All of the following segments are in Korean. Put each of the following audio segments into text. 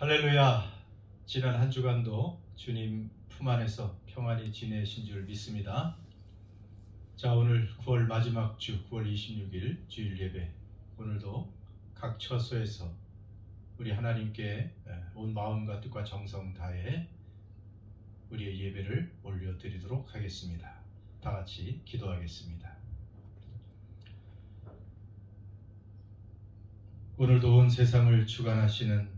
할렐루야. 지난 한 주간도 주님 품 안에서 평안히 지내신 줄 믿습니다. 자, 오늘 9월 마지막 주 9월 26일 주일 예배, 오늘도 각 처소에서 우리 하나님께 온 마음과 뜻과 정성 다해 우리의 예배를 올려드리도록 하겠습니다. 다 같이 기도하겠습니다. 오늘도 온 세상을 주관하시는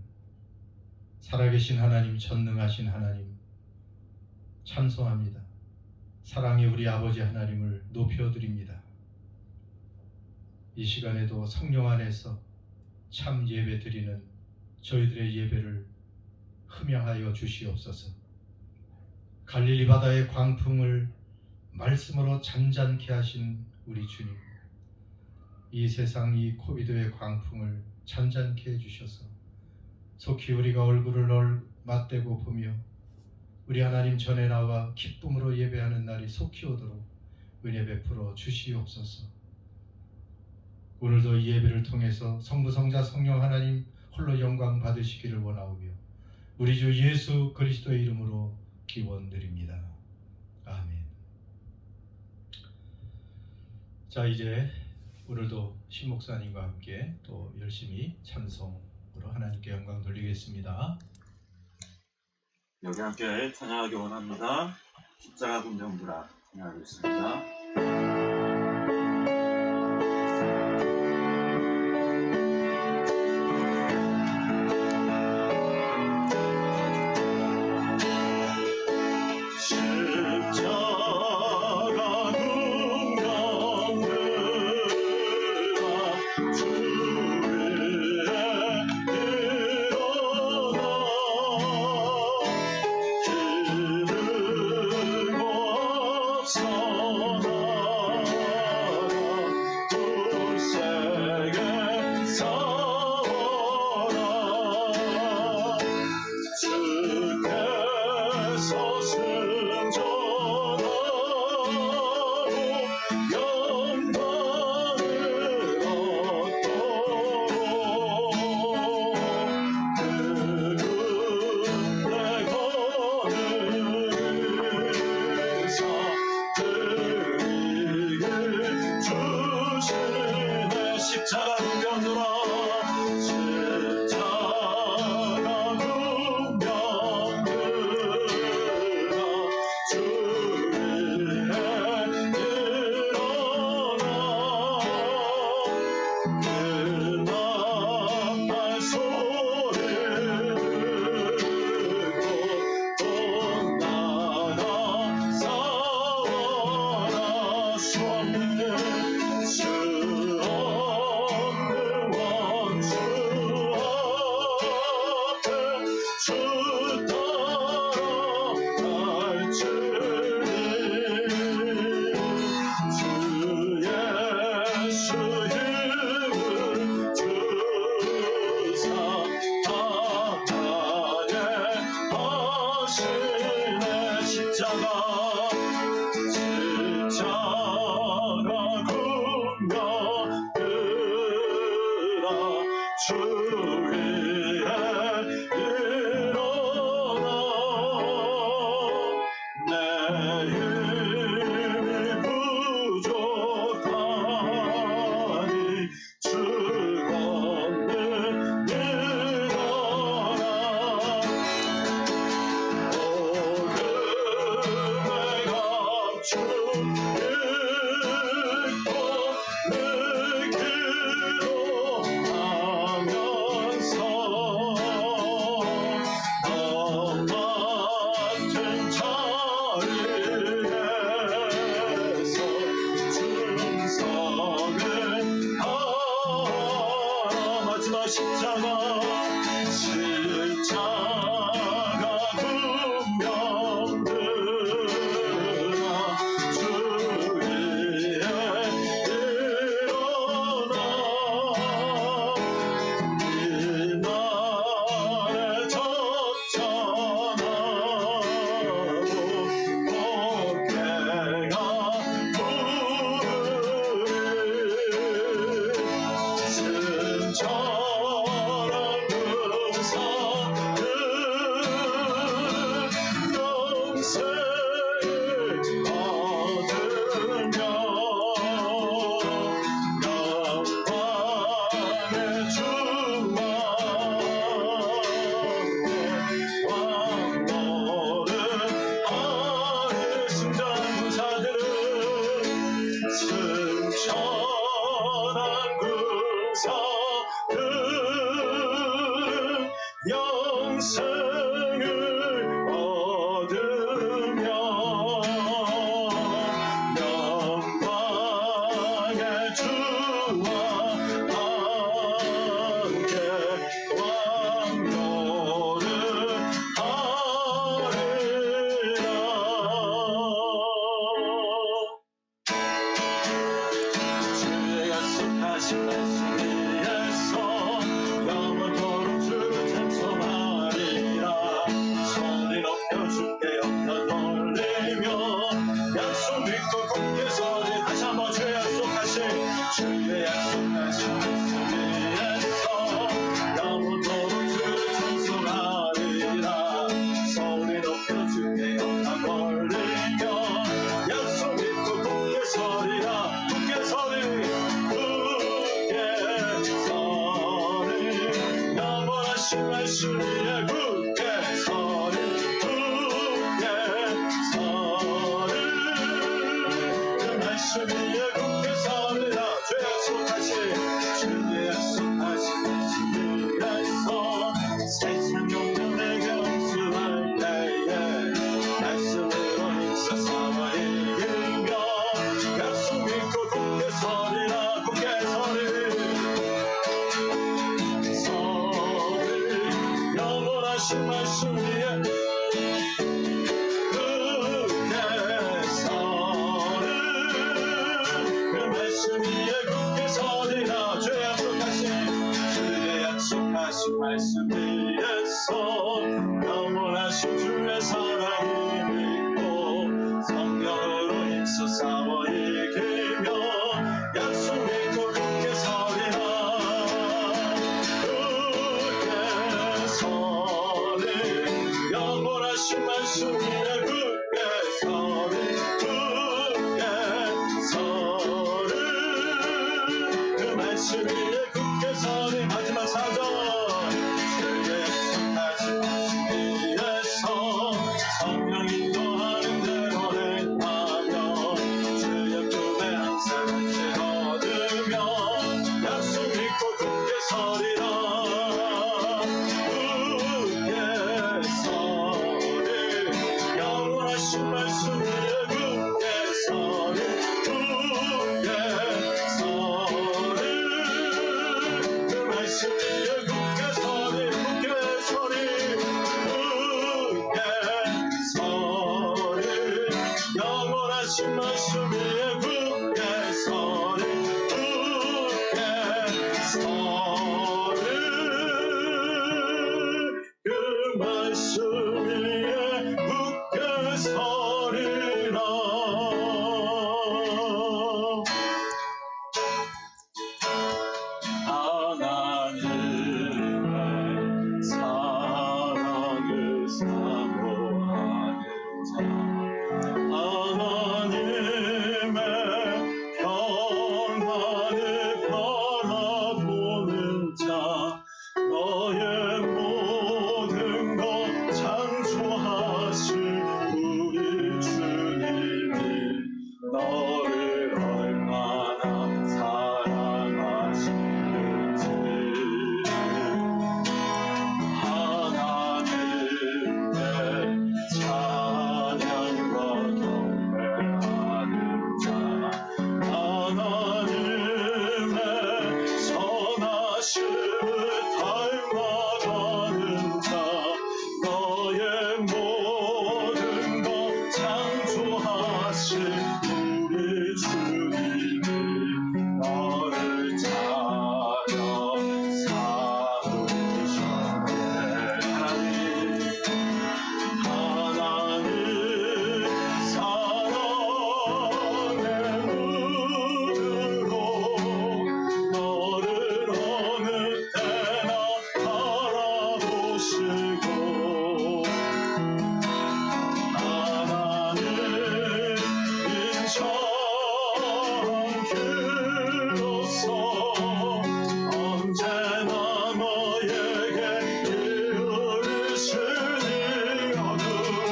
살아계신 하나님, 전능하신 하나님 찬송합니다. 사랑의 우리 아버지 하나님을 높여드립니다. 이 시간에도 성령 안에서 참 예배 드리는 저희들의 예배를 흠양하여 주시옵소서. 갈릴리 바다의 광풍을 말씀으로 잔잔케 하신 우리 주님, 이 세상 이 코비드의 광풍을 잔잔케 해주셔서 속히 우리가 얼굴을 맞대고 보며 우리 하나님 전에 나와 기쁨으로 예배하는 날이 속히 오도록 은혜 베풀어 주시옵소서. 오늘도 이 예배를 통해서 성부, 성자, 성령 하나님 홀로 영광 받으시기를 원하오며 우리 주 예수 그리스도의 이름으로 기원드립니다. 아멘. 자, 이제 오늘도 신 목사님과 함께 또 열심히 찬송으로 하나님께 영광 돌리겠습니다. 여기 함께 찬양하기 원합니다. 십자가 군정부라 찬양하겠습니다. 전하 영생을 얻으며 영광의 주와 함께 왕노를 하리라. 주의 약속하신 말씀 위에서 영원토록 주를 찬송하리라. 손을 높여 주께 영광 돌리며 약속 믿고 굳게 서리. 다시 한번 주의 약속하신 말씀 위에서 영원토록 주를 찬송하리라. 손을 높여 주께 영광 돌리며 약속 믿고 굳게 서리라. 굳게 서리 영원하신 말씀 위에 굳게 서리. 그 말씀 위에 굳게 서리라. 주의 약속하신 말씀 위에서 세상 용병에게 응수할 때에 말씀으로 힘써 싸워 이기며 약속 믿고 굳게 서리라. 굳게 서리 영원하신 말씀 위에 굳게 서리. 그 말씀 위에 굳게 서리라. 주의 약속하신 말씀 위에서 영원하신 주의 사랑을 믿고 성령으로 힘써 싸워 이기며 약속 믿고 굳게 서리라. 굳게 서리 영원하신 말씀 위에 굳게 서리. 굳게 서리 그 말씀 위에 굳게 서리. 마지막 4절 주의 약속하신 말씀 위에서 성령 인도하는 대로 행하며 주의 품에 항상 안식 얻으며 약속 믿고 굳게 서리라. 굳게 서리 영원하신 말씀 위에 굳게 서리. 굳게 서리 그 말씀 위에 굳게 서리. 굳게 서리 굳게 서리 영원하신 말씀 위에 굳게 서리. 굳게 서리 그 말씀 위에 굳게 서리라. 하나님의 사랑을 사모하는 자, 하나님의 평안을 바라보는 자, 너의 모든 것 창조하신 우리 주님이 너를 얼마나 사랑하시는지 하나님의 찬양과 경배하는 자, 하나님의 선하심을 닮아가는 자, 너의 모든 것 창조하신 우리 주님이 너를 찾아 삼으셨네. 하나님 사랑의 눈으로 너를 어느 때나 바라보시고 하나님 인처럼 길로서 언제나 너에게 이르시니 어둠에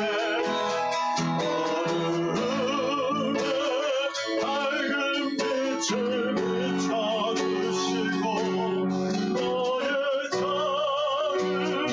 밝은 빛을 비춰주시고 너의 작은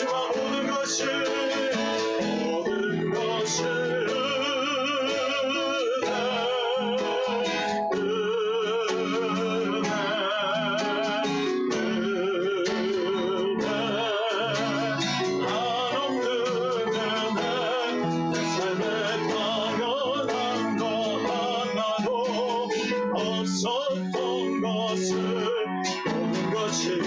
것이와 모든 것이 없었던 것을 모든 것이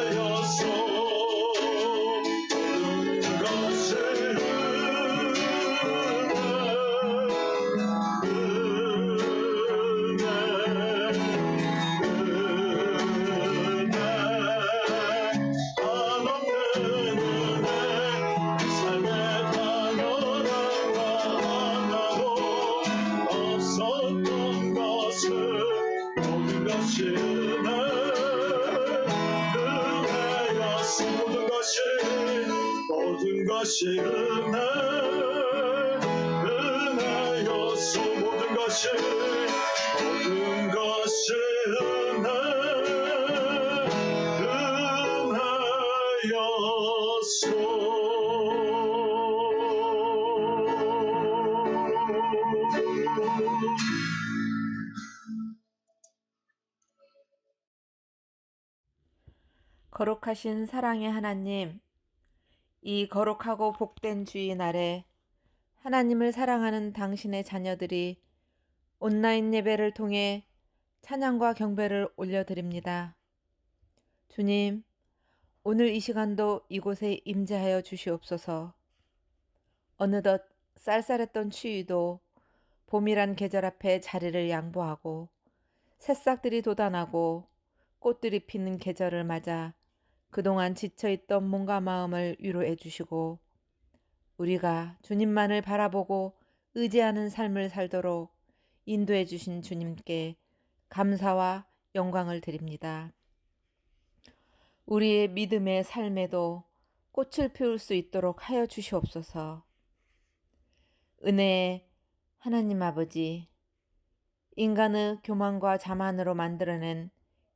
은혜였소. 모든 것이 없었던 것을 모든 것이 은혜였소. 모든 것이 은혜였소. 모든 것이 은혜였소. 거룩하신 사랑의 하나님, 이 거룩하고 복된 주일날에 하나님을 사랑하는 당신의 자녀들이 온라인 예배를 통해 찬양과 경배를 올려드립니다. 주님, 오늘 이 시간도 이곳에 임재하여 주시옵소서. 어느덧 쌀쌀했던 추위도 봄이란 계절 앞에 자리를 양보하고 새싹들이 돋아나고 꽃들이 피는 계절을 맞아 그동안 지쳐있던 몸과 마음을 위로해 주시고 우리가 주님만을 바라보고 의지하는 삶을 살도록 인도해 주신 주님께 감사와 영광을 드립니다. 우리의 믿음의 삶에도 꽃을 피울 수 있도록 하여 주시옵소서. 은혜의 하나님 아버지, 인간의 교만과 자만으로 만들어낸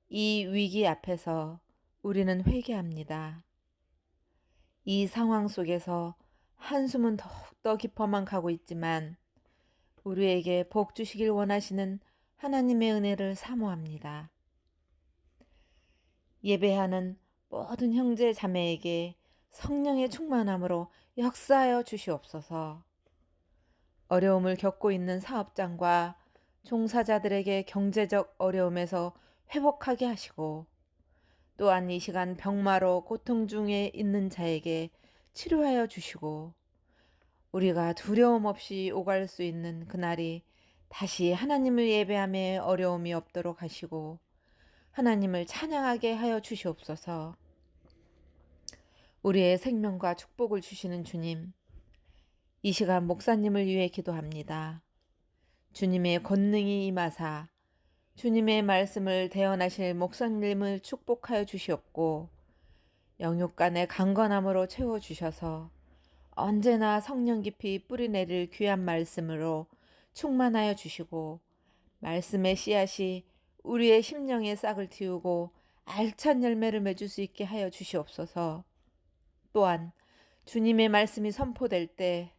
이 위기 앞에서 우리는 회개합니다. 이 상황 속에서 한숨은 더욱더 깊어만 가고 있지만 우리에게 복 주시길 원하시는 하나님의 은혜를 사모합니다. 예배하는 모든 형제 자매에게 성령의 충만함으로 역사하여 주시옵소서. 어려움을 겪고 있는 사업장과 종사자들에게 경제적 어려움에서 회복하게 하시고 또한 이 시간 병마로 고통 중에 있는 자에게 치료하여 주시고 우리가 두려움 없이 오갈 수 있는 그날이 다시 하나님을 예배함에 어려움이 없도록 하시고 하나님을 찬양하게 하여 주시옵소서. 우리의 생명과 축복을 주시는 주님, 이 시간 목사님을 위해 기도합니다. 주님의 권능이 임하사 주님의 말씀을 대언하실 목사님을 축복하여 주시옵고 영육간의 강건함으로 채워주셔서 언제나 성령 깊이 뿌리내릴 귀한 말씀으로 충만하여 주시고 말씀의 씨앗이 우리의 심령에 싹을 틔우고 알찬 열매를 맺을 수 있게 하여 주시옵소서. 또한 주님의 말씀이 선포될 때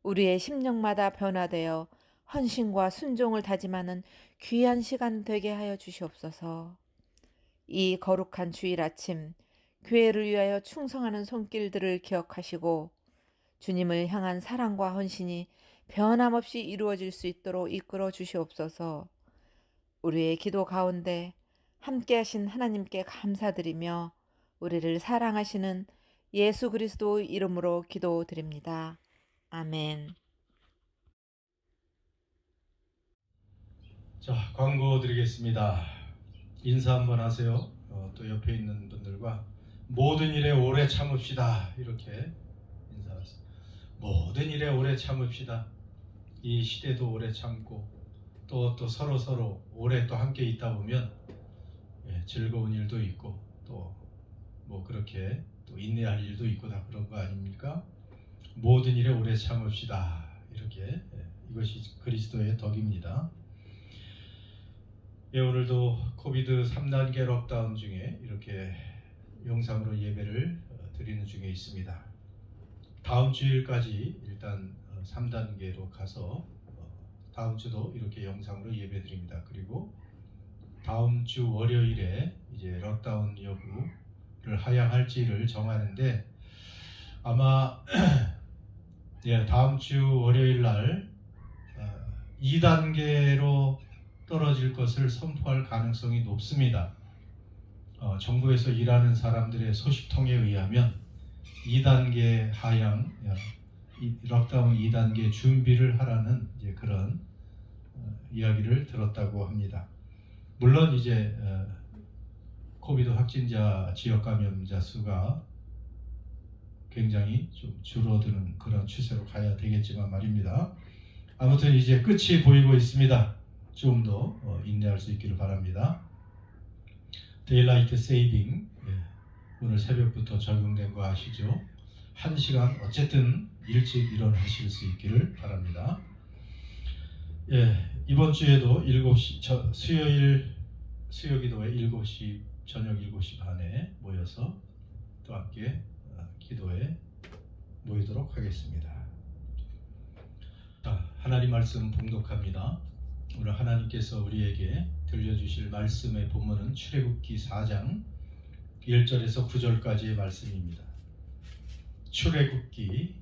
우리의 심령마다 변화되어 헌신과 순종을 다짐하는 귀한 시간 되게 하여 주시옵소서. 이 거룩한 주일 아침 교회를 위하여 충성하는 손길들을 기억하시고 주님을 향한 사랑과 헌신이 변함없이 이루어질 수 있도록 이끌어 주시옵소서. 우리의 기도 가운데 함께하신 하나님께 감사드리며 우리를 사랑하시는 예수 그리스도 이름으로 기도드립니다. 아멘. 자, 광고 드리겠습니다. 인사 한번 하세요. 또 옆에 있는 분들과 모든 일에 오래 참읍시다. 이렇게 인사하세요. 모든 일에 오래 참읍시다. 이 시대도 오래 참고 또 서로 오래 또 함께 있다 보면 즐거운 일도 있고 또 뭐 그렇게 또 인내할 일도 있고 다 그런 거 아닙니까? 모든 일에 오래 참읍시다. 이렇게 이것이 그리스도의 덕입니다. 오늘도 코비드 3단계 록다운 중에 이렇게 영상으로 예배를 드리는 중에 있습니다. 다음 주일까지 일단 3단계로 가서 다음 주도 이렇게 영상으로 예배 드립니다. 그리고 다음 주 월요일에 이제 락다운 여부를 하향할지를 정하는데 아마 예, 다음 주 월요일 날 2단계로 떨어질 것을 선포할 가능성이 높습니다. 정부에서 일하는 사람들의 소식통에 의하면 2단계 하향, 락다운 2단계 준비를 하라는 이제 그런 이야기를 들었다고 합니다. 물론 이제 코비드 확진자 지역 감염자 수가 굉장히 좀 줄어드는 그런 추세로 가야 되겠지만 말입니다. 아무튼 이제 끝이 보이고 있습니다. 좀 더 인내할 수 있기를 바랍니다. 데일라이트 세이빙 오늘 새벽부터 적용된 거 아시죠? 1시간 어쨌든 일찍 일어나실 수 있기를 바랍니다. 예, 이번 주에도 7시 수요기도에 7시 저녁 7시 반에 모여서 또 함께 기도에 모이도록 하겠습니다. 자, 하나님 말씀 봉독합니다. 오늘 하나님께서 우리에게 들려주실 말씀의 본문은 출애굽기 4장 1절에서 9절까지의 말씀입니다. 출애굽기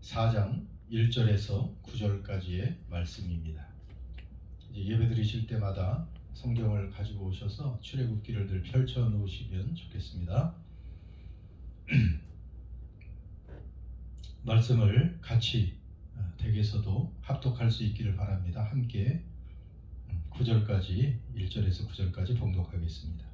4장 1절에서 9절까지의 말씀입니다. 이제 예배 드리실 때마다 성경을 가지고 오셔서 출애굽기를 늘 펼쳐 놓으시면 좋겠습니다. 말씀을 같이 댁에서도 합독할 수 있기를 바랍니다. 함께 9절까지 1절에서 9절까지 봉독하겠습니다.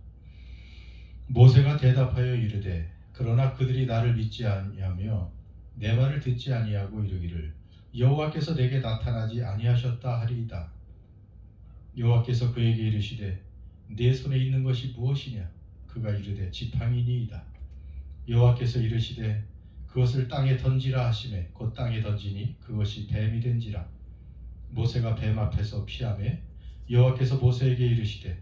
모세가 대답하여 이르되 그러나 그들이 나를 믿지 아니하며 내 말을 듣지 아니하고 이르기를 여호와께서 내게 나타나지 아니하셨다 하리이다. 여호와께서 그에게 이르시되 네 손에 있는 것이 무엇이냐? 그가 이르되 지팡이니이다. 여호와께서 이르시되 그것을 땅에 던지라 하시매 곧 땅에 던지니 그것이 뱀이 된지라. 모세가 뱀 앞에서 피하매 여호와께서 모세에게 이르시되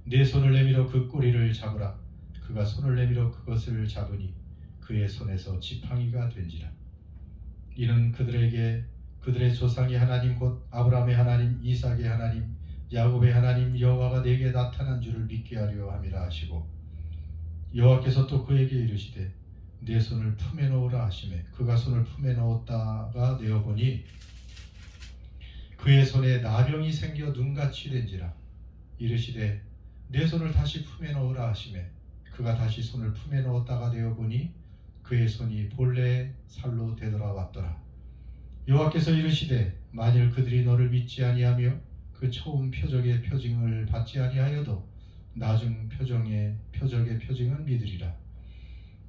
네 손을 내밀어 그 꼬리를 잡으라. 그가 손을 내밀어 그것을 잡으니 그의 손에서 지팡이가 된지라. 이는 그들에게 그들의 조상의 하나님 곧 아브라함의 하나님 이삭의 하나님 야곱의 하나님 여호와가 내게 나타난 줄을 믿게 하려 함이라 하시고 여호와께서 또 그에게 이르시되 내 손을 품에 넣으라 하시매 그가 손을 품에 넣었다가 내어보니 그의 손에 나병이 생겨 눈같이 된지라. 이르시되 내 손을 다시 품에 넣으라 하시매 그가 다시 손을 품에 넣었다가 내어보니 그의 손이 본래의 살로 되돌아왔더라. 여호와께서 이르시되 만일 그들이 너를 믿지 아니하며 그 처음 표적의 표징을 받지 아니하여도 나중 표적의 표징은 믿으리라.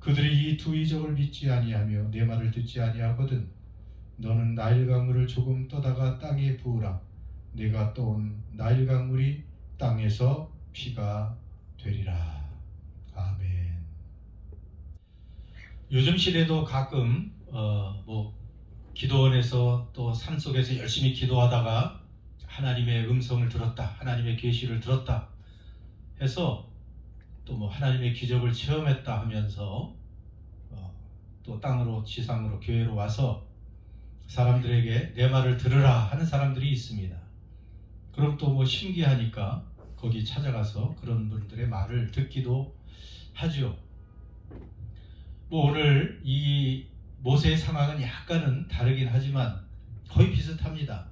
그들이 이 두 이적을 믿지 아니하며 내 말을 듣지 아니하거든 너는 나일 강물을 조금 떠다가 땅에 부으라. 내가 떠온 나일 강물이 땅에서 피가 되리라. 아멘. 요즘 시대도 가끔 기도원에서 또 산속에서 열심히 기도하다가 하나님의 음성을 들었다, 하나님의 계시를 들었다 해서 또 하나님의 기적을 체험했다 하면서 또 땅으로 지상으로 교회로 와서 사람들에게 내 말을 들으라 하는 사람들이 있습니다. 그럼 또 신기하니까 거기 찾아가서 그런 분들의 말을 듣기도 하죠. 오늘 이 모세의 상황은 약간은 다르긴 하지만 거의 비슷합니다.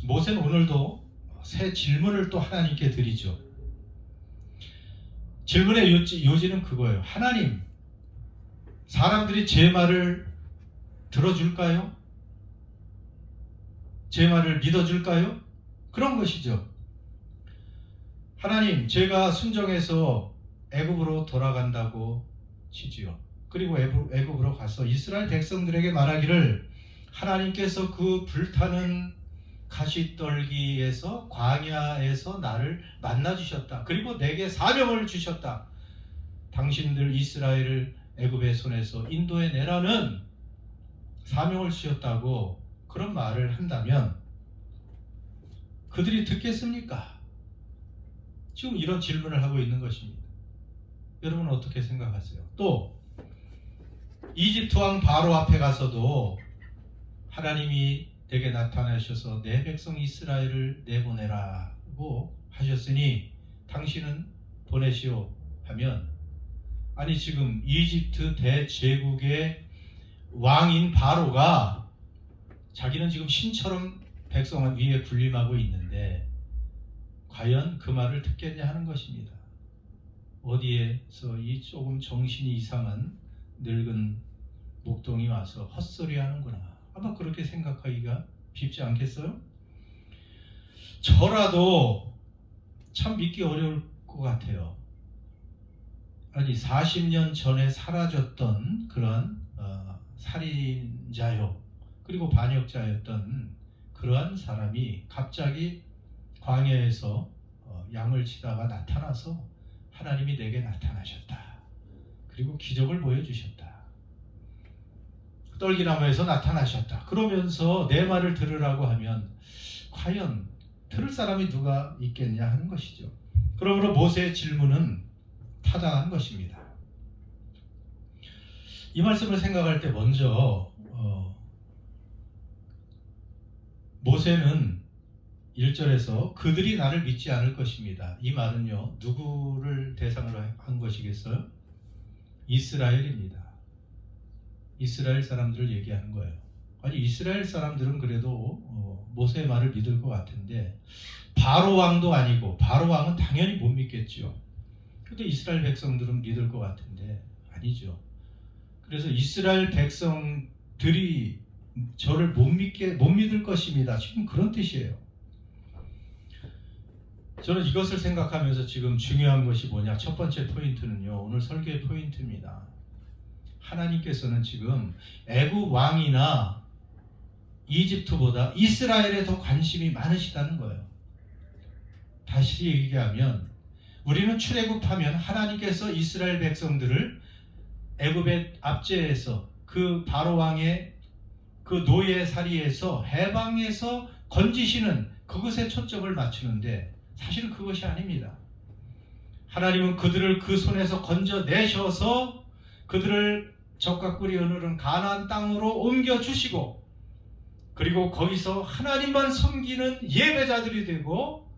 모세는 오늘도 새 질문을 또 하나님께 드리죠. 질문의 요지는 그거예요. 하나님, 사람들이 제 말을 들어줄까요? 제 말을 믿어줄까요? 그런 것이죠. 하나님, 제가 순종해서 애굽으로 돌아간다고 치지요. 그리고 애굽으로 가서 이스라엘 백성들에게 말하기를 하나님께서 그 불타는 가시떨기에서 광야에서 나를 만나주셨다. 그리고 내게 사명을 주셨다. 당신들 이스라엘을 애굽의 손에서 인도해 내라는 사명을 주셨다고 그런 말을 한다면 그들이 듣겠습니까? 지금 이런 질문을 하고 있는 것입니다. 여러분은 어떻게 생각하세요? 또 이집트 왕 바로 앞에 가서도 하나님이 내게 나타나셔서 내 백성 이스라엘을 내보내라고 하셨으니 당신은 보내시오 하면, 아니 지금 이집트 대제국의 왕인 바로가 자기는 지금 신처럼 백성 위에 군림하고 있는데 과연 그 말을 듣겠냐 하는 것입니다. 어디에서 이 조금 정신이 이상한 늙은 목동이 와서 헛소리 하는구나, 아마 그렇게 생각하기가 쉽지 않겠어요? 저라도 참 믿기 어려울 것 같아요. 아니 40년 전에 사라졌던 그런 살인자요 그리고 반역자였던 그러한 사람이 갑자기 광야에서 양을 치다가 나타나서 하나님이 내게 나타나셨다, 그리고 기적을 보여주셨다, 떨기나무에서 나타나셨다 그러면서 내 말을 들으라고 하면 과연 들을 사람이 누가 있겠냐 하는 것이죠. 그러므로 모세의 질문은 타당한 것입니다. 이 말씀을 생각할 때 먼저 모세는 1절에서 그들이 나를 믿지 않을 것입니다. 이 말은요, 누구를 대상으로 한 것이겠어요? 이스라엘입니다. 이스라엘 사람들을 얘기하는 거예요. 아니 이스라엘 사람들은 그래도 모세의 말을 믿을 것 같은데 바로 왕도 아니고, 바로 왕은 당연히 못 믿겠죠. 근데 이스라엘 백성들은 믿을 것 같은데 아니죠. 그래서 이스라엘 백성들이 저를 못 믿을 것입니다. 지금 그런 뜻이에요. 저는 이것을 생각하면서 지금 중요한 것이 뭐냐, 첫 번째 포인트는요, 오늘 설교의 포인트입니다. 하나님께서는 지금 애굽 왕이나 이집트보다 이스라엘에 더 관심이 많으시다는 거예요. 다시 얘기하면 우리는 출애굽하면 하나님께서 이스라엘 백성들을 애굽의 압제에서 그 바로 왕의 그 노예살이에서 해방해서 건지시는 그것에 초점을 맞추는데 사실은 그것이 아닙니다. 하나님은 그들을 그 손에서 건져내셔서 그들을 적과 꿀이 흐르는 가나안 땅으로 옮겨주시고, 그리고 거기서 하나님만 섬기는 예배자들이 되고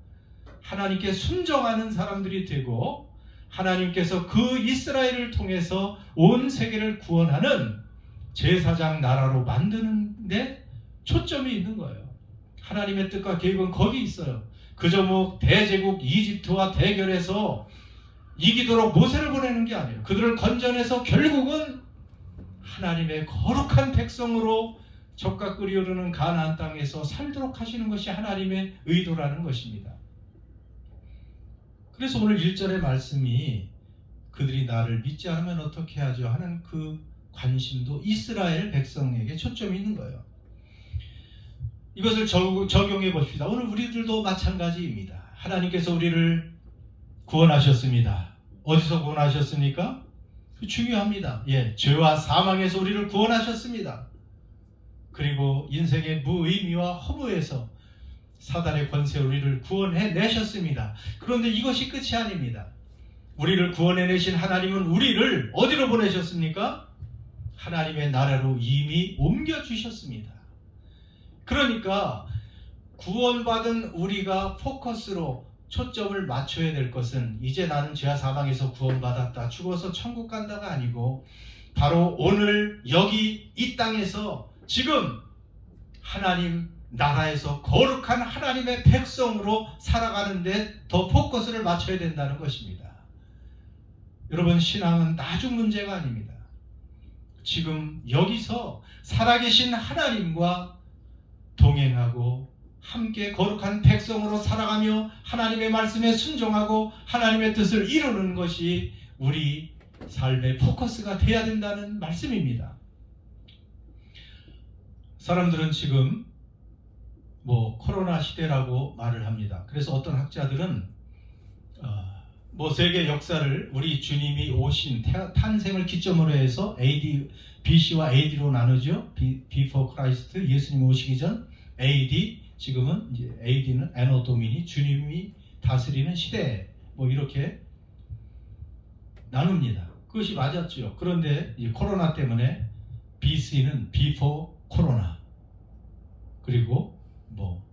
하나님께 순종하는 사람들이 되고, 하나님께서 그 이스라엘을 통해서 온 세계를 구원하는 제사장 나라로 만드는 데 초점이 있는 거예요. 하나님의 뜻과 계획은 거기 있어요. 그저 뭐 대제국 이집트와 대결해서 이기도록 모세를 보내는 게 아니에요. 그들을 건져내서 결국은 하나님의 거룩한 백성으로 적과 꿀이 흐르는 가나안 땅에서 살도록 하시는 것이 하나님의 의도라는 것입니다. 그래서 오늘 1절의 말씀이 그들이 나를 믿지 않으면 어떻게 하죠 하는 그 관심도 이스라엘 백성에게 초점이 있는 거예요. 이것을 적용해 봅시다. 오늘 우리들도 마찬가지입니다. 하나님께서 우리를 구원하셨습니다. 어디서 구원하셨습니까? 중요합니다. 죄와 사망에서 우리를 구원하셨습니다. 그리고 인생의 무의미와 허무에서 사단의 권세로 우리를 구원해내셨습니다. 그런데 이것이 끝이 아닙니다. 우리를 구원해내신 하나님은 우리를 어디로 보내셨습니까? 하나님의 나라로 이미 옮겨주셨습니다. 그러니까 구원받은 우리가 포커스로 초점을 맞춰야 될 것은 이제 나는 죄와 사망에서 구원받았다, 죽어서 천국 간다가 아니고 바로 오늘 여기 이 땅에서 지금 하나님 나라에서 거룩한 하나님의 백성으로 살아가는 데 더 포커스를 맞춰야 된다는 것입니다. 여러분, 신앙은 나중 문제가 아닙니다. 지금 여기서 살아계신 하나님과 동행하고 함께 거룩한 백성으로 살아가며 하나님의 말씀에 순종하고 하나님의 뜻을 이루는 것이 우리 삶의 포커스가 돼야 된다는 말씀입니다. 사람들은 지금 코로나 시대라고 말을 합니다. 그래서 어떤 학자들은 세계 역사를 우리 주님이 오신 탄생을 기점으로 해서 BC와 AD로 나누죠. Before Christ, 예수님 오시기 전, AD, 지금은 이제 AD는 애노 도미니, 주님이 다스리는 시대, 이렇게 나눕니다. 그것이 맞았죠. 그런데 이 코로나 때문에 BC는 before 코로나, 그리고 뭐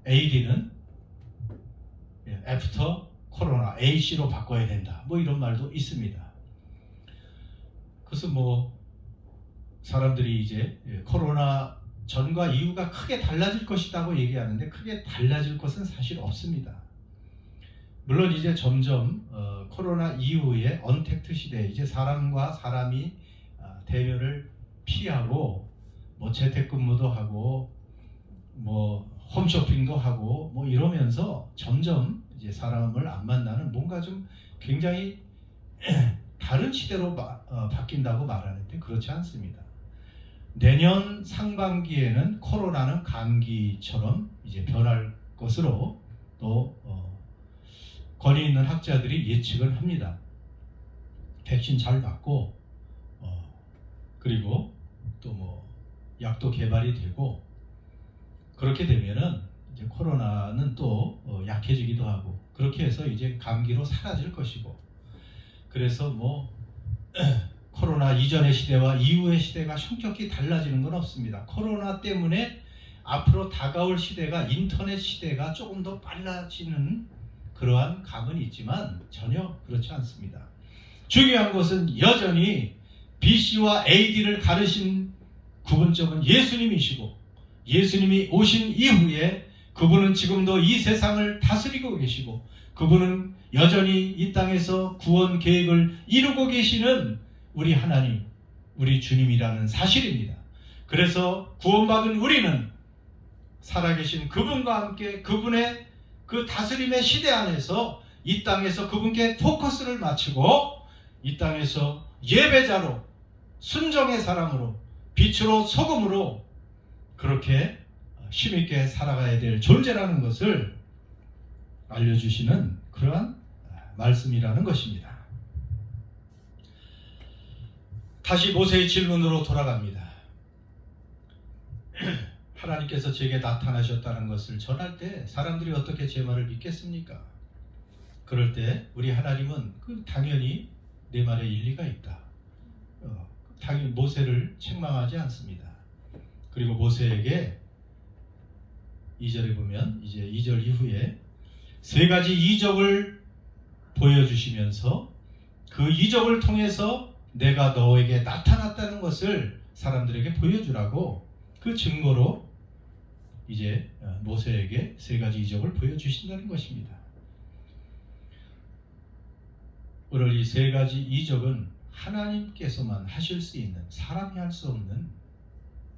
AD는 after 코로나, AC로 바꿔야 된다. 뭐 이런 말도 있습니다. 그래서 뭐 사람들이 이제 코로나 전과 이후가 크게 달라질 것이라고 얘기하는데 크게 달라질 것은 사실 없습니다. 물론 이제 점점 코로나 이후에 언택트 시대, 이제 사람과 사람이 대면을 피하고 뭐 재택근무도 하고 뭐 홈쇼핑도 하고 뭐 이러면서 점점 이제 사람을 안 만나는 뭔가 좀 굉장히 다른 시대로 바뀐다고 말하는데 그렇지 않습니다. 내년 상반기에는 코로나는 감기처럼 이제 변할 것으로 또 권위 있는 학자들이 예측을 합니다. 백신 잘 맞고 그리고 또 뭐 약도 개발이 되고 그렇게 되면은 이제 코로나는 또 약해지기도 하고 그렇게 해서 이제 감기로 사라질 것이고, 그래서 뭐 코로나 이전의 시대와 이후의 시대가 성격이 달라지는 건 없습니다. 코로나 때문에 앞으로 다가올 시대가 인터넷 시대가 조금 더 빨라지는 그러한 감은 있지만 전혀 그렇지 않습니다. 중요한 것은 여전히 BC와 AD를 가르신 구분점은 예수님이시고, 예수님이 오신 이후에 그분은 지금도 이 세상을 다스리고 계시고 그분은 여전히 이 땅에서 구원 계획을 이루고 계시는 우리 하나님, 우리 주님이라는 사실입니다. 그래서 구원받은 우리는 살아계신 그분과 함께 그분의 그 다스림의 시대 안에서 이 땅에서 그분께 포커스를 맞추고 이 땅에서 예배자로, 순종의 사람으로, 빛으로 소금으로 그렇게 힘있게 살아가야 될 존재라는 것을 알려주시는 그러한 말씀이라는 것입니다. 다시 모세의 질문으로 돌아갑니다. 하나님께서 제게 나타나셨다는 것을 전할 때 사람들이 어떻게 제 말을 믿겠습니까? 그럴 때 우리 하나님은 당연히 내 말에 일리가 있다. 당연히 모세를 책망하지 않습니다. 그리고 모세에게 2절에 보면 이제 2절 이후에 세 가지 이적을 보여주시면서 그 이적을 통해서 내가 너에게 나타났다는 것을 사람들에게 보여주라고 그 증거로 이제 모세에게 세 가지 이적을 보여주신다는 것입니다. 오늘 이 세 가지 이적은 하나님께서만 하실 수 있는, 사람이 할 수 없는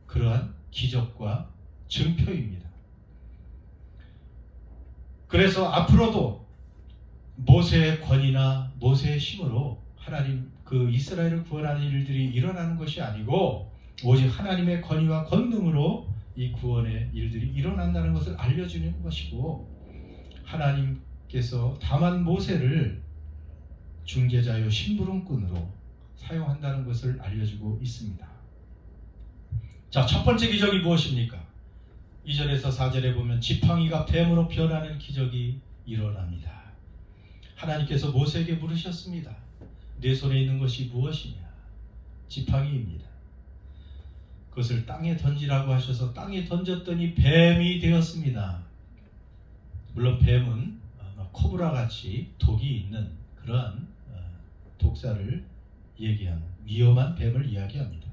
그러한 기적과 증표입니다. 그래서 앞으로도 모세의 권위나 모세의 힘으로 하나님 그 이스라엘을 구원하는 일들이 일어나는 것이 아니고 오직 하나님의 권위와 권능으로 이 구원의 일들이 일어난다는 것을 알려주는 것이고, 하나님께서 다만 모세를 중재자요 심부름꾼으로 사용한다는 것을 알려주고 있습니다. 자, 첫 번째 기적이 무엇입니까? 2절에서 4절에 보면 지팡이가 뱀으로 변하는 기적이 일어납니다. 하나님께서 모세에게 물으셨습니다. 내 손에 있는 것이 무엇이냐? 지팡이입니다. 그것을 땅에 던지라고 하셔서 땅에 던졌더니 뱀이 되었습니다. 물론 뱀은 코브라 같이 독이 있는 그러한 독사를 얘기하는 위험한 뱀을 이야기합니다.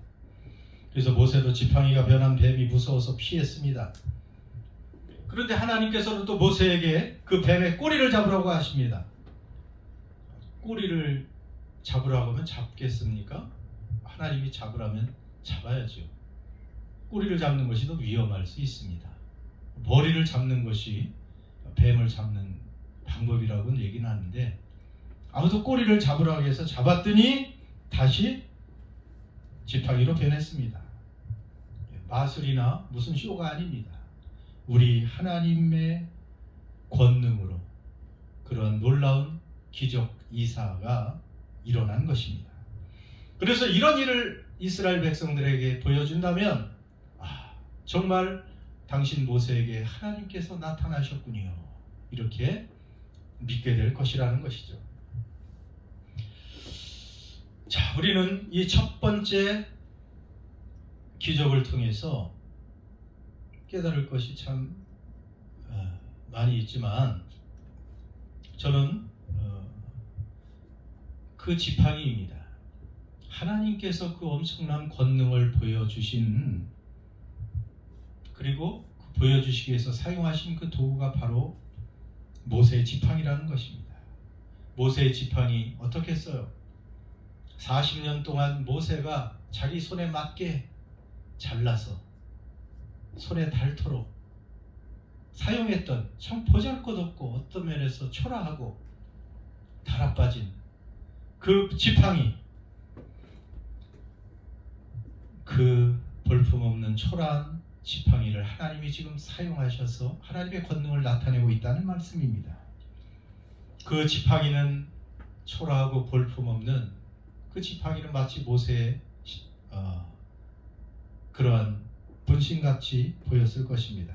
그래서 모세도 지팡이가 변한 뱀이 무서워서 피했습니다. 그런데 하나님께서는 또 모세에게 그 뱀의 꼬리를 잡으라고 하십니다. 꼬리를 잡으라고 하면 잡겠습니까? 하나님이 잡으라면 잡아야죠. 꼬리를 잡는 것이 더 위험할 수 있습니다. 머리를 잡는 것이 뱀을 잡는 방법이라고는 얘기는 하는데, 아무도 꼬리를 잡으라고 해서 잡았더니 다시 지팡이로 변했습니다. 마술이나 무슨 쇼가 아닙니다. 우리 하나님의 권능으로 그런 놀라운 기적 이사가 일어난 것입니다. 그래서 이런 일을 이스라엘 백성들에게 보여준다면 정말 당신 모세에게 하나님께서 나타나셨군요, 이렇게 믿게 될 것이라는 것이죠. 우리는 이 첫 번째 기적을 통해서 깨달을 것이 참 많이 있지만 저는 그 지팡이입니다. 하나님께서 그 엄청난 권능을 보여주신, 그리고 그 보여주시기 위해서 사용하신 그 도구가 바로 모세의 지팡이라는 것입니다. 모세의 지팡이 어떻게 써요? 40년 동안 모세가 자기 손에 맞게 잘라서 손에 닳도록 사용했던 참 보잘것없고 어떤 면에서 초라하고 달아빠진 그 지팡이, 그 볼품없는 초라한 지팡이를 하나님이 지금 사용하셔서 하나님의 권능을 나타내고 있다는 말씀입니다. 그 지팡이는 초라하고 볼품없는 그 지팡이는 마치 모세의 그러한 분신같이 보였을 것입니다.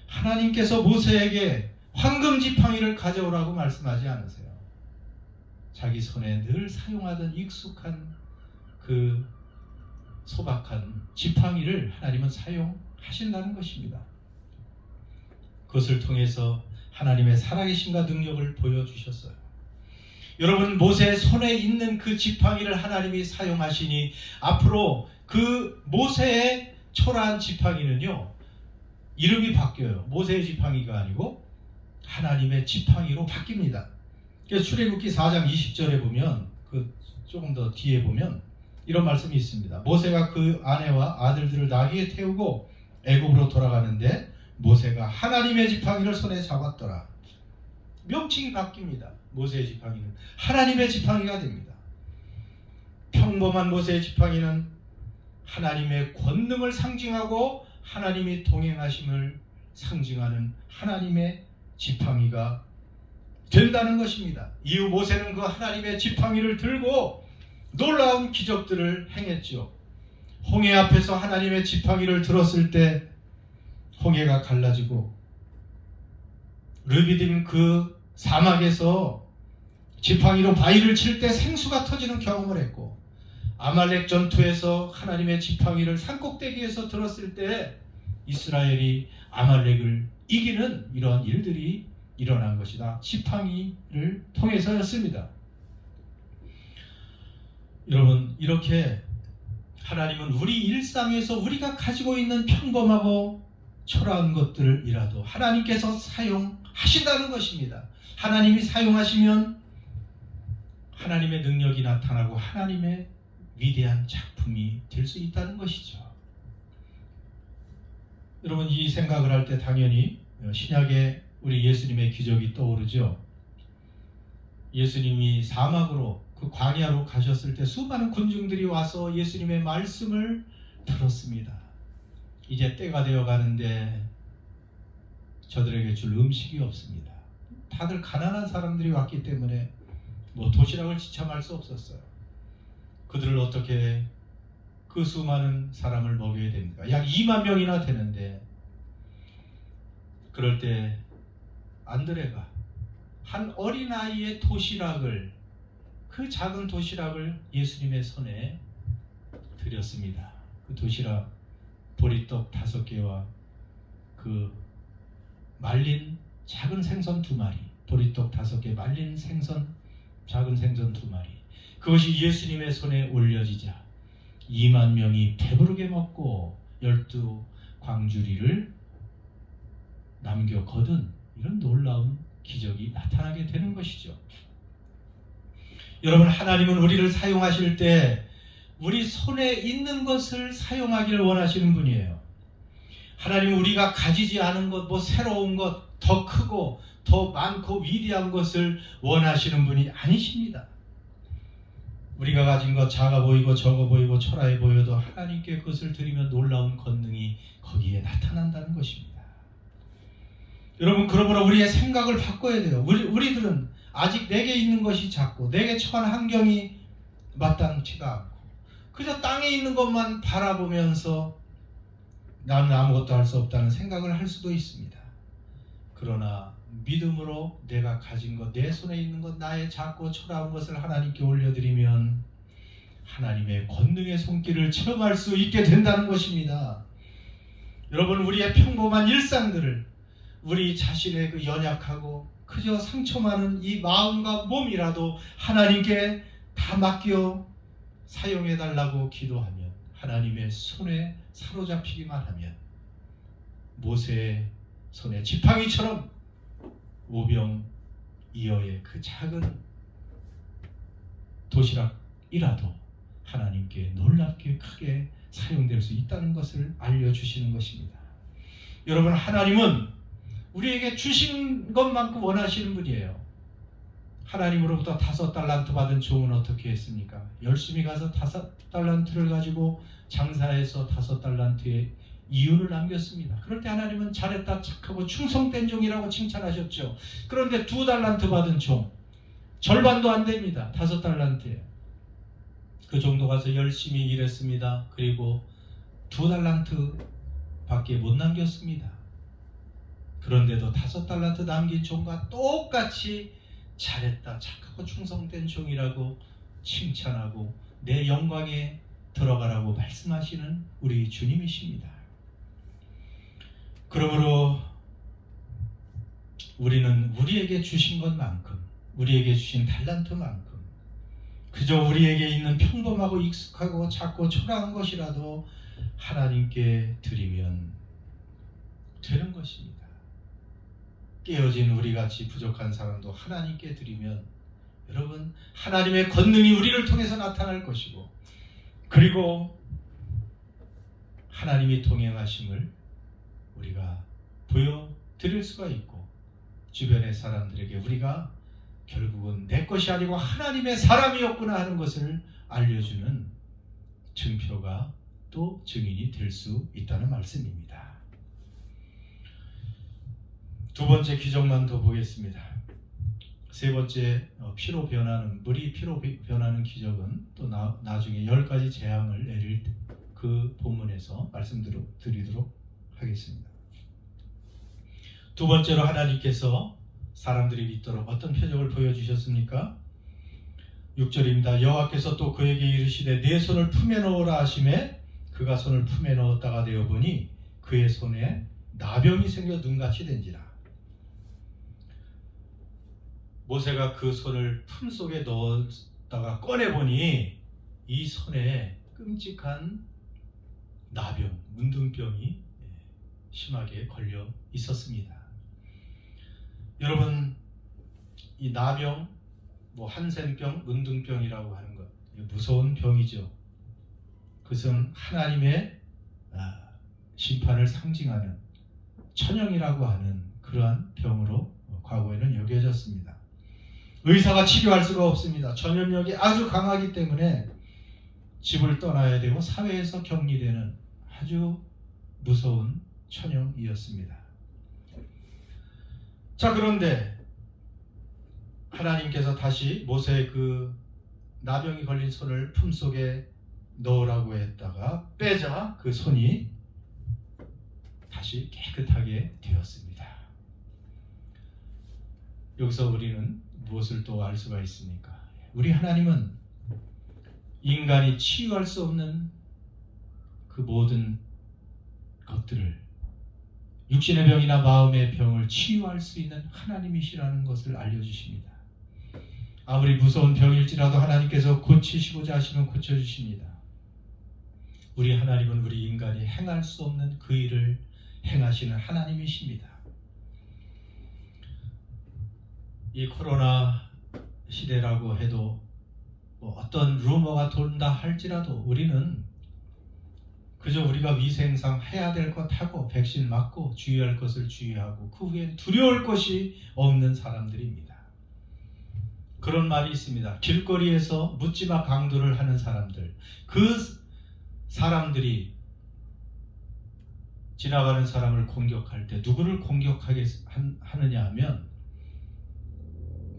하나님께서 모세에게 황금 지팡이를 가져오라고 말씀하지 않으세요. 자기 손에 늘 사용하던 익숙한 그 소박한 지팡이를 하나님은 사용하신다는 것입니다. 그것을 통해서 하나님의 살아계심과 능력을 보여주셨어요. 여러분, 모세의 손에 있는 그 지팡이를 하나님이 사용하시니 앞으로 그 모세의 초라한 지팡이는요, 이름이 바뀌어요. 모세의 지팡이가 아니고 하나님의 지팡이로 바뀝니다. 그래서 출애굽기 4장 20절에 보면, 그 조금 더 뒤에 보면 이런 말씀이 있습니다. 모세가 그 아내와 아들들을 나귀에 태우고 애굽으로 돌아가는데 모세가 하나님의 지팡이를 손에 잡았더라. 명칭이 바뀝니다. 모세의 지팡이는 하나님의 지팡이가 됩니다. 평범한 모세의 지팡이는 하나님의 권능을 상징하고 하나님이 동행하심을 상징하는 하나님의 지팡이가 된다는 것입니다. 이후 모세는 그 하나님의 지팡이를 들고 놀라운 기적들을 행했죠. 홍해 앞에서 하나님의 지팡이를 들었을 때 홍해가 갈라지고, 르비딤 그 사막에서 지팡이로 바위를 칠 때 생수가 터지는 경험을 했고, 아말렉 전투에서 하나님의 지팡이를 산꼭대기에서 들었을 때 이스라엘이 아말렉을 이기는 이러한 일들이 일어난 것이다. 지팡이를 통해서였습니다. 여러분, 이렇게 하나님은 우리 일상에서 우리가 가지고 있는 평범하고 초라한 것들이라도 하나님께서 사용하신다는 것입니다. 하나님이 사용하시면 하나님의 능력이 나타나고 하나님의 위대한 작품이 될 수 있다는 것이죠. 여러분, 이 생각을 할 때 당연히 신약에 우리 예수님의 기적이 떠오르죠. 예수님이 사막으로, 그 광야로 가셨을 때 수많은 군중들이 와서 예수님의 말씀을 들었습니다. 이제 때가 되어 가는데 저들에게 줄 음식이 없습니다. 다들 가난한 사람들이 왔기 때문에 도시락을 지참할 수 없었어요. 그들을 어떻게, 그 수많은 사람을 먹여야 됩니까? 약 2만 명이나 되는데, 그럴 때 안드레가 한 어린아이의 도시락을, 그 작은 도시락을 예수님의 손에 드렸습니다. 그 도시락, 보리떡 5개와 그 말린 작은 생선 2마리, 보리떡 5개, 말린 생선, 작은 생선 2마리, 그것이 예수님의 손에 올려지자 2만 명이 배부르게 먹고 12광주리를 남겨 거둔 이런 놀라운 기적이 나타나게 되는 것이죠. 여러분, 하나님은 우리를 사용하실 때 우리 손에 있는 것을 사용하기를 원하시는 분이에요. 하나님은 우리가 가지지 않은 것, 새로운 것, 더 크고 더 많고 위대한 것을 원하시는 분이 아니십니다. 우리가 가진 것 작아 보이고 적어 보이고 초라해 보여도 하나님께 그것을 드리면 놀라운 권능이 거기에 나타난다는 것입니다. 여러분, 그러므로 우리의 생각을 바꿔야 돼요. 우리들은 아직 내게 있는 것이 작고 내게 처한 환경이 마땅치가 않고 그저 땅에 있는 것만 바라보면서 나는 아무것도 할 수 없다는 생각을 할 수도 있습니다. 그러나 믿음으로 내가 가진 것, 내 손에 있는 것, 나의 작고 초라한 것을 하나님께 올려드리면 하나님의 권능의 손길을 체험할 수 있게 된다는 것입니다. 여러분, 우리의 평범한 일상들을 우리 자신의 그 연약하고 그저 상처 많은 이 마음과 몸이라도 하나님께 다 맡겨 사용해달라고 기도하면, 하나님의 손에 사로잡히기만 하면 모세의 손에 지팡이처럼 오병이어의 그 작은 도시락이라도 하나님께 놀랍게 크게 사용될 수 있다는 것을 알려주시는 것입니다. 여러분, 하나님은 우리에게 주신 것만큼 원하시는 분이에요. 하나님으로부터 5달란트 받은 종은 어떻게 했습니까? 열심히 가서 5달란트를 가지고 장사해서 5달란트의 이윤을 남겼습니다. 그럴 때 하나님은 잘했다, 착하고 충성된 종이라고 칭찬하셨죠. 그런데 2달란트 받은 종, 절반도 안 됩니다. 5달란트에. 그 종도 가서 열심히 일했습니다. 그리고 2달란트 밖에 못 남겼습니다. 그런데도 5달란트 남긴 종과 똑같이 잘했다, 착하고 충성된 종이라고 칭찬하고 내 영광에 들어가라고 말씀하시는 우리 주님이십니다. 그러므로 우리는 우리에게 주신 것만큼, 우리에게 주신 달란트만큼 그저 우리에게 있는 평범하고 익숙하고 작고 초라한 것이라도 하나님께 드리면 되는 것입니다. 깨어진 우리같이 부족한 사람도 하나님께 드리면 여러분, 하나님의 권능이 우리를 통해서 나타날 것이고, 그리고 하나님이 동행하심을 우리가 보여드릴 수가 있고, 주변의 사람들에게 우리가 결국은 내 것이 아니고 하나님의 사람이었구나 하는 것을 알려주는 증표가 또 증인이 될 수 있다는 말씀입니다. 두 번째 기적만 더 보겠습니다. 세 번째, 피로 변하는, 물이 피로 변하는 기적은 또 나중에 10가지 재앙을 내릴 그 본문에서 말씀드리도록 하겠습니다. 두 번째로 하나님께서 사람들이 믿도록 어떤 표적을 보여주셨습니까? 6절입니다. 여호와께서 또 그에게 이르시되 내 손을 품에 넣으라 하시매 그가 손을 품에 넣었다가 되어 보니 그의 손에 나병이 생겨 눈같이 된지라. 모세가 그 손을 품속에 넣었다가 꺼내보니 이 손에 끔찍한 나병, 문둥병이 심하게 걸려 있었습니다. 여러분, 이 나병, 한센병, 문둥병이라고 하는 것, 무서운 병이죠. 그것은 하나님의 심판을 상징하는 천형이라고 하는 그러한 병으로 과거에는 여겨졌습니다. 의사가 치료할 수가 없습니다. 전염력이 아주 강하기 때문에 집을 떠나야 되고 사회에서 격리되는 아주 무서운 천형이었습니다. 자, 그런데 하나님께서 다시 모세의 그 나병이 걸린 손을 품속에 넣으라고 했다가 빼자 그 손이 다시 깨끗하게 되었습니다. 여기서 우리는 무엇을 또 알 수가 있습니까? 우리 하나님은 인간이 치유할 수 없는 그 모든 것들을, 육신의 병이나 마음의 병을 치유할 수 있는 하나님이시라는 것을 알려주십니다. 아무리 무서운 병일지라도 하나님께서 고치시고자 하시면 고쳐주십니다. 우리 하나님은 우리 인간이 행할 수 없는 그 일을 행하시는 하나님이십니다. 이 코로나 시대라고 해도 어떤 루머가 돈다 할지라도 우리는 그저 우리가 위생상 해야 될 것 하고 백신 맞고 주의할 것을 주의하고 그 후엔 두려울 것이 없는 사람들입니다. 그런 말이 있습니다. 길거리에서 묻지마 강도를 하는 사람들, 그 사람들이 지나가는 사람을 공격할 때 누구를 공격하게 하느냐 하면,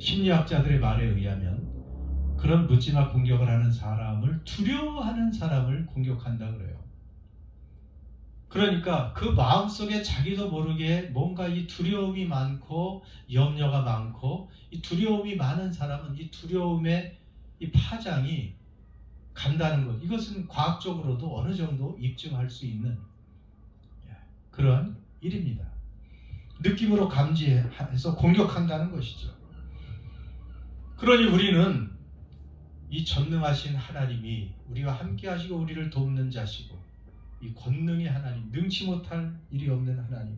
심리학자들의 말에 의하면 그런 묻지마 공격을 하는 사람을 두려워하는 사람을 공격한다 그래요. 그러니까 그 마음속에 자기도 모르게 뭔가 이 두려움이 많고 염려가 많고, 이 두려움이 많은 사람은 이 두려움의 이 파장이 간다는 것, 이것은 과학적으로도 어느 정도 입증할 수 있는 그러한 일입니다. 느낌으로 감지해서 공격한다는 것이죠. 그러니 우리는 이 전능하신 하나님이 우리와 함께 하시고 우리를 돕는 자시고, 이 권능의 하나님, 능치 못할 일이 없는 하나님,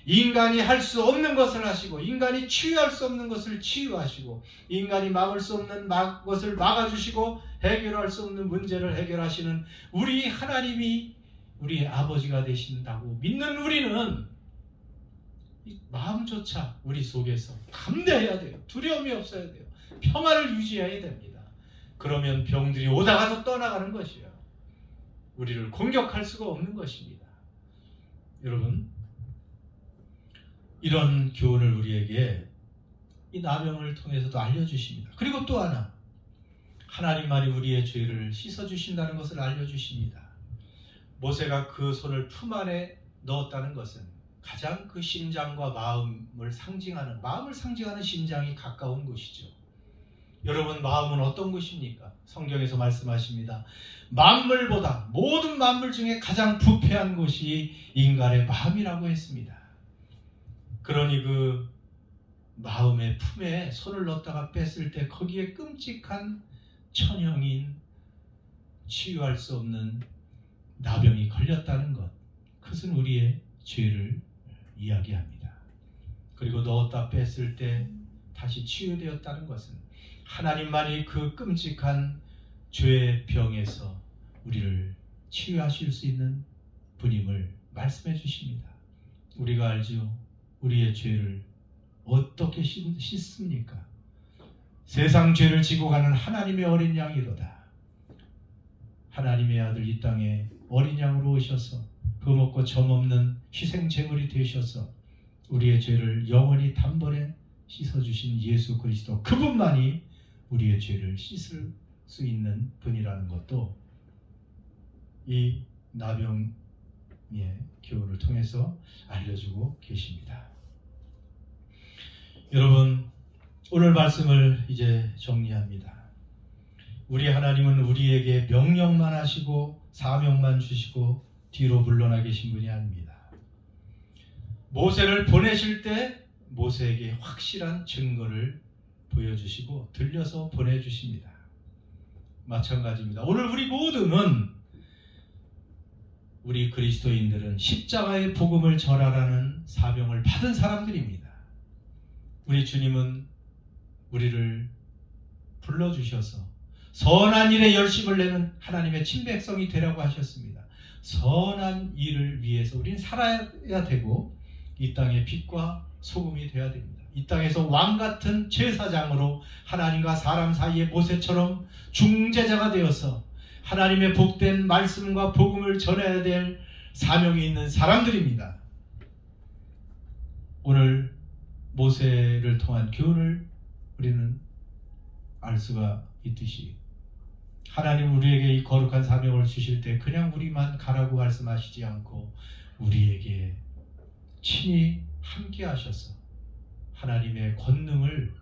인간이 할 수 없는 것을 하시고, 인간이 치유할 수 없는 것을 치유하시고, 인간이 막을 수 없는 것을 막아주시고, 해결할 수 없는 문제를 해결하시는 우리 하나님이 우리의 아버지가 되신다고 믿는 우리는 이 마음조차 우리 속에서 담대해야 돼요. 두려움이 없어야 돼요. 평화를 유지해야 됩니다. 그러면 병들이 오다가도 떠나가는 것이에요. 우리를 공격할 수가 없는 것입니다. 여러분, 이런 교훈을 우리에게 이 나병을 통해서도 알려주십니다. 그리고 또 하나, 하나님만이 우리의 죄를 씻어주신다는 것을 알려주십니다. 모세가 그 손을 품 안에 넣었다는 것은 가장 그 심장과 마음을 상징하는 심장이 가까운 곳이죠. 여러분, 마음은 어떤 것입니까? 성경에서 말씀하십니다. 만물보다, 모든 만물 중에 가장 부패한 것이 인간의 마음이라고 했습니다. 그러니 그 마음의 품에 손을 넣었다가 뺐을 때 거기에 끔찍한 천형인, 치유할 수 없는 나병이 걸렸다는 것, 그것은 우리의 죄를 이야기합니다. 그리고 넣었다 뺐을 때 다시 치유되었다는 것은 하나님만이 그 끔찍한 죄의 병에서 우리를 치유하실 수 있는 분임을 말씀해 주십니다. 우리가 알지요. 우리의 죄를 어떻게 씻습니까? 세상 죄를 지고 가는 하나님의 어린 양이로다. 하나님의 아들 이 땅에 어린 양으로 오셔서 흠없고 점없는 희생 제물이 되셔서 우리의 죄를 영원히 단번에 씻어주신 예수 그리스도, 그분만이 우리의 죄를 씻을 수 있는 분이라는 것도 이 나병의 교훈을 통해서 알려주고 계십니다. 여러분, 오늘 말씀을 이제 정리합니다. 우리 하나님은 우리에게 명령만 하시고 사명만 주시고 뒤로 물러나 계신 분이 아닙니다. 모세를 보내실 때 모세에게 확실한 증거를 보여주시고 들려서 보내주십니다. 마찬가지입니다. 오늘 우리 모두는, 우리 그리스도인들은 십자가의 복음을 전하라는 사명을 받은 사람들입니다. 우리 주님은 우리를 불러주셔서 선한 일에 열심을 내는 하나님의 친백성이 되라고 하셨습니다. 선한 일을 위해서 우리는 살아야 되고 이 땅의 빛과 소금이 되어야 됩니다. 이 땅에서 왕같은 제사장으로 하나님과 사람 사이의 모세처럼 중재자가 되어서 하나님의 복된 말씀과 복음을 전해야 될 사명이 있는 사람들입니다. 오늘 모세를 통한 교훈을 우리는 알 수가 있듯이, 하나님 우리에게 이 거룩한 사명을 주실 때 그냥 우리만 가라고 말씀하시지 않고 우리에게 친히 함께 하셔서 하나님의 권능을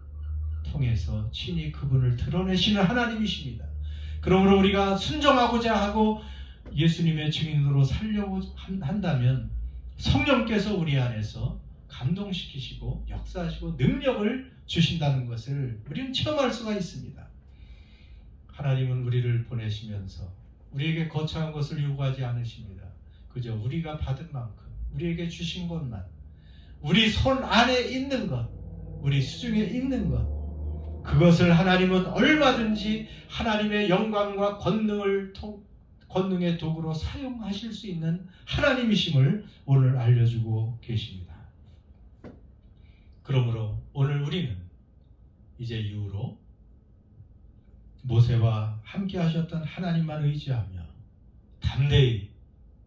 통해서 친히 그분을 드러내시는 하나님이십니다. 그러므로 우리가 순종하고자 하고 예수님의 증인으로 살려고 한다면 성령께서 우리 안에서 감동시키시고 역사하시고 능력을 주신다는 것을 우리는 체험할 수가 있습니다. 하나님은 우리를 보내시면서 우리에게 거창한 것을 요구하지 않으십니다. 그저 우리가 받은 만큼, 우리에게 주신 것만, 우리 손 안에 있는 것, 우리 수중에 있는 것, 그것을 하나님은 얼마든지 하나님의 영광과 권능의 도구로 사용하실 수 있는 하나님이심을 오늘 알려주고 계십니다. 그러므로 오늘 우리는 이제 이후로 모세와 함께 하셨던 하나님만 의지하며 담대히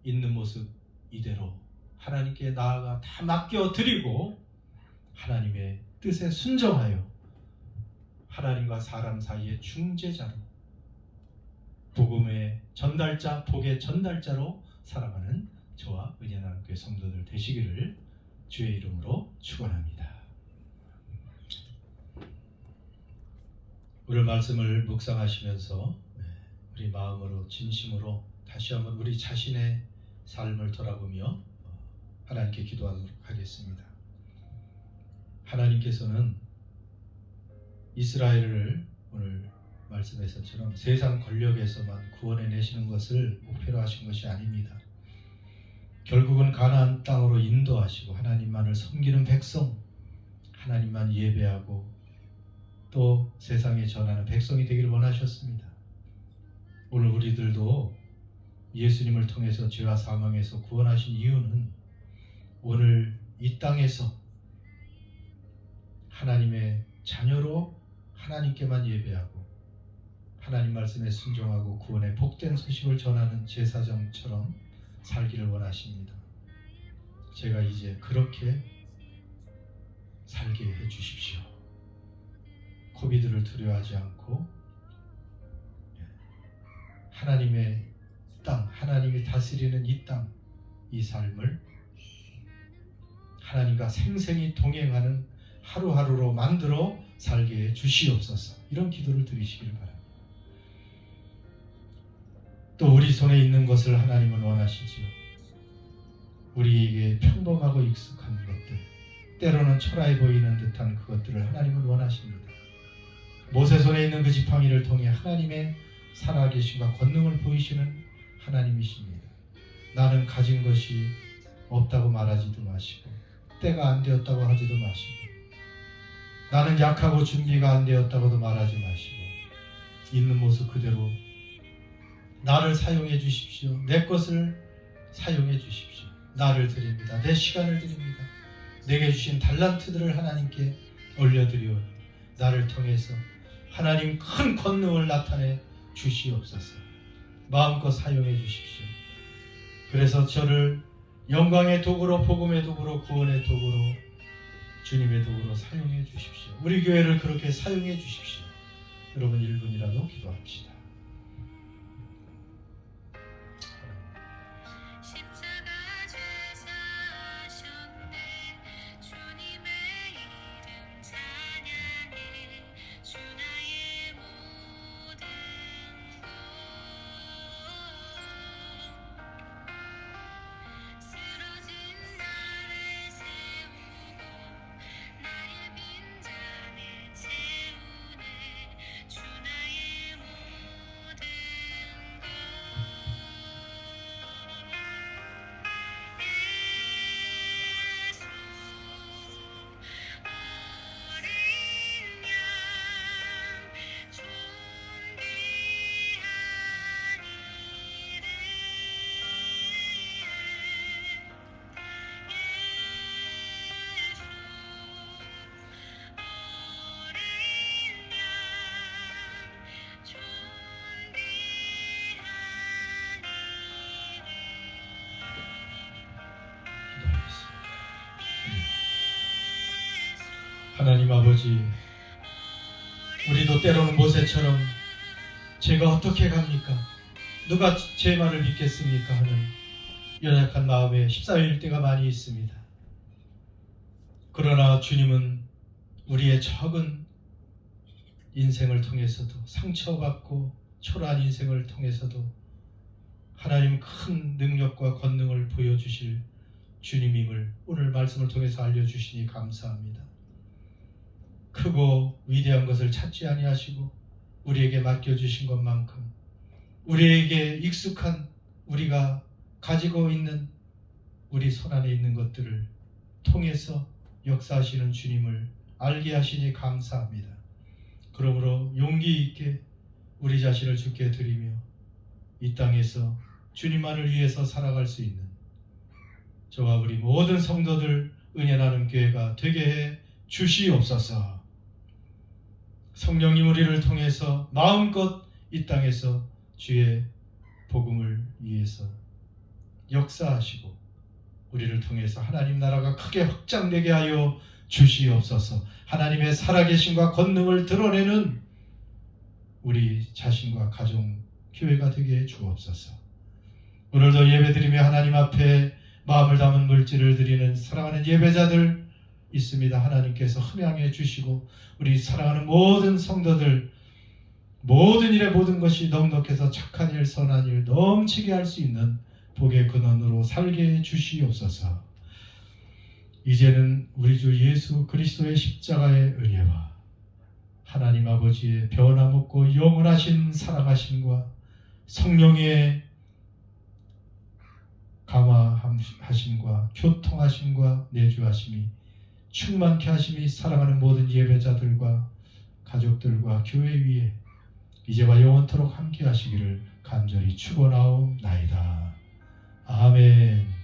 있는 모습 이대로 하나님께 나아가 다 맡겨드리고 하나님의 뜻에 순종하여 하나님과 사람 사이의 중재자로, 복음의 전달자, 복의 전달자로 살아가는 저와 은혜나눔교회 성도들 되시기를 주의 이름으로 축원합니다. 오늘 말씀을 묵상하시면서 우리 마음으로 진심으로 다시 한번 우리 자신의 삶을 돌아보며 하나님께 기도하도록 하겠습니다. 하나님께서는 이스라엘을 오늘 말씀에서처럼 세상 권력에서만 구원해내시는 것을 목표로 하신 것이 아닙니다. 결국은 가나안 땅으로 인도하시고 하나님만을 섬기는 백성, 하나님만 예배하고 또 세상에 전하는 백성이 되기를 원하셨습니다. 오늘 우리들도 예수님을 통해서 죄와 사망에서 구원하신 이유는 오늘 이 땅에서 하나님의 자녀로 하나님께만 예배하고 하나님 말씀에 순종하고 구원의 복된 소식을 전하는 제사장처럼 살기를 원하십니다. 제가 이제 그렇게 살게 해주십시오. 코비드를 두려워하지 않고 하나님의 땅, 하나님이 다스리는 이 땅, 이 삶을 하나님과 생생히 동행하는 하루하루로 만들어 살게 해 주시옵소서. 이런 기도를 드리시길 바랍니다. 또 우리 손에 있는 것을 하나님은 원하시지요. 우리에게 평범하고 익숙한 것들, 때로는 초라해 보이는 듯한 그것들을 하나님은 원하십니다. 모세 손에 있는 그 지팡이를 통해 하나님의 살아계심과 권능을 보이시는 하나님이십니다. 나는 가진 것이 없다고 말하지도 마시고 때가 안 되었다고 하지도 마시고 나는 약하고 준비가 안 되었다고도 말하지 마시고 있는 모습 그대로 나를 사용해 주십시오. 내 것을 사용해 주십시오. 나를 드립니다. 내 시간을 드립니다. 내게 주신 달란트들을 하나님께 올려드리오니 나를 통해서 하나님 큰 권능을 나타내 주시옵소서. 마음껏 사용해 주십시오. 그래서 저를 영광의 도구로, 복음의 도구로, 구원의 도구로, 주님의 도구로 사용해 주십시오. 우리 교회를 그렇게 사용해 주십시오. 여러분 1분이라도 기도합시다. 하나님 아버지, 우리도 때로는 모세처럼 제가 어떻게 갑니까? 누가 제 말을 믿겠습니까? 하는 연약한 마음에 휩싸일 때가 많이 있습니다. 그러나 주님은 우리의 적은 인생을 통해서도 상처받고 초라한 인생을 통해서도 하나님 큰 능력과 권능을 보여주실 주님임을 오늘 말씀을 통해서 알려주시니 감사합니다. 크고 위대한 것을 찾지 아니하시고 우리에게 맡겨주신 것만큼 우리에게 익숙한 우리가 가지고 있는 우리 손안에 있는 것들을 통해서 역사하시는 주님을 알게 하시니 감사합니다. 그러므로 용기 있게 우리 자신을 주께 드리며 이 땅에서 주님만을 위해서 살아갈 수 있는 저와 우리 모든 성도들 은혜 나눔 교회가 되게 해 주시옵소서. 성령님 우리를 통해서 마음껏 이 땅에서 주의 복음을 위해서 역사하시고 우리를 통해서 하나님 나라가 크게 확장되게 하여 주시옵소서. 하나님의 살아계심과 권능을 드러내는 우리 자신과 가정, 교회가 되게 해 주옵소서. 오늘도 예배드리며 하나님 앞에 마음을 담은 물질을 드리는 사랑하는 예배자들 있습니다. 하나님께서 흠양해 주시고 우리 사랑하는 모든 성도들 모든 일에 모든 것이 넉넉해서 착한 일, 선한 일 넘치게 할 수 있는 복의 근원으로 살게 해 주시옵소서. 이제는 우리 주 예수 그리스도의 십자가의 은혜와 하나님 아버지의 변함없고 영원하신 사랑하심과 성령의 감화하심과 교통하심과 내주하심이 충만케 하심이 사랑하는 모든 예배자들과 가족들과 교회 위에 이제와 영원토록 함께 하시기를 간절히 축원하옵나이다. 아멘.